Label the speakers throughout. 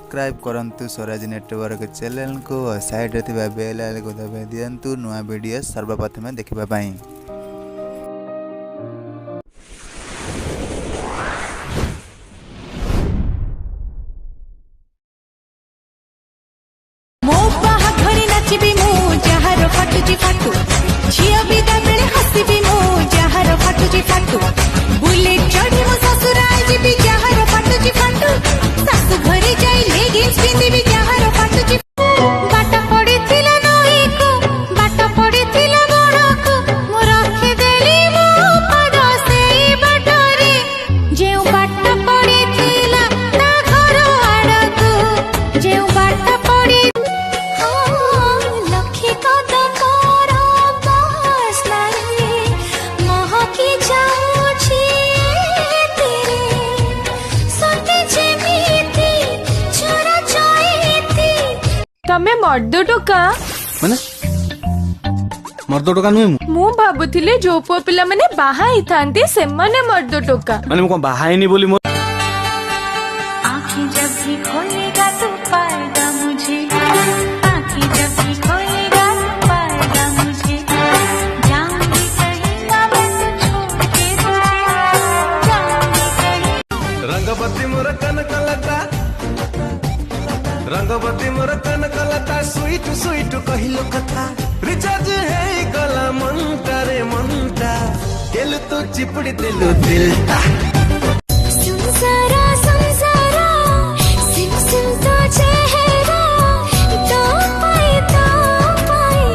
Speaker 1: Subscribe करंतु Swaraj network channel को और साइड रे बेल आइकन को दबाई दियंतु नुआ वीडियो सर्वप्रथम देखिबा पाई।
Speaker 2: तमे मर्द टोका
Speaker 3: माने मर्द टोका नुहे
Speaker 2: मु भाबुथिले जो पुओ पिला माने बाहा ही थांती से माने मर्द टोका
Speaker 3: माने मु बाहा ही नहीं बोली मो
Speaker 4: आँखें जब भी खोलेगा तो पाएगा मुझे, आँखें जब भी खोलेगा तो पाएगा मुझे, जाऊंगी कहीं ना मैं तो छोड़ के जाऊंगी कहीं।
Speaker 5: रंगवती मोर कनकलता रंगवती मोर कनकलता स्वीट स्वीट कहिलो कथा रिचार्ज है गला मनटा रे मनटा गेल तो चिपड़ी दिलो दिलता
Speaker 4: संसारा संसारा सिम सिम तो चेहरा तो पाए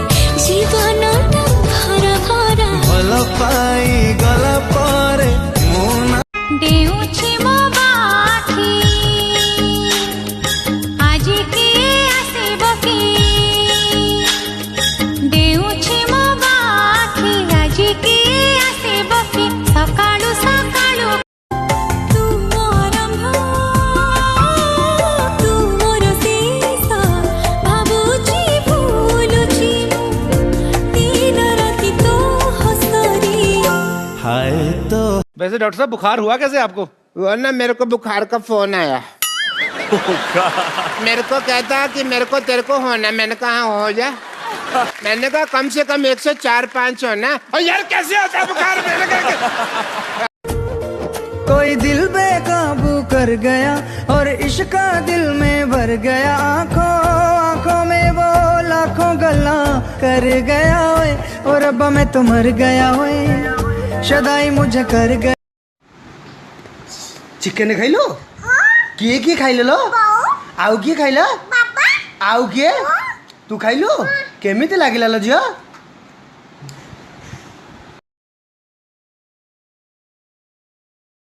Speaker 4: जीवन भरा भरा
Speaker 5: भल पाई गला पारे मोना
Speaker 4: देउछि मो बाखी आज के आसेब की देउछि मो बाखी आज के आसेब की सकाळु सकाळु तू आरंभ तू मोर सीता भाबुछि भूलुछि दिन राति तो हसरी
Speaker 5: हाय तो
Speaker 3: वैसे डॉक्टर साहब बुखार हुआ कैसे आपको?
Speaker 6: वो ना मेरे को बुखार का फोन आया। मेरे को कहता कि मेरे को तेरे को होना, मैंने कहा हो जा। मैंने कहा कम से कम 104-5 होना। और यार कैसे होता है बुखार? मैंने कहा
Speaker 7: कोई दिल बेकाबू कर गया और इश्क का दिल में भर गया, आंखों में वो लाखों गल्ला कर गया ओए, और अब्बा मैं तो मर गया ओए, शदाई मुझे कर गया।
Speaker 8: चिकन खाइलो किए खाइल लो आउ किए खाइल आउ किए तू खाइलो केमिति लागिला लो झियो?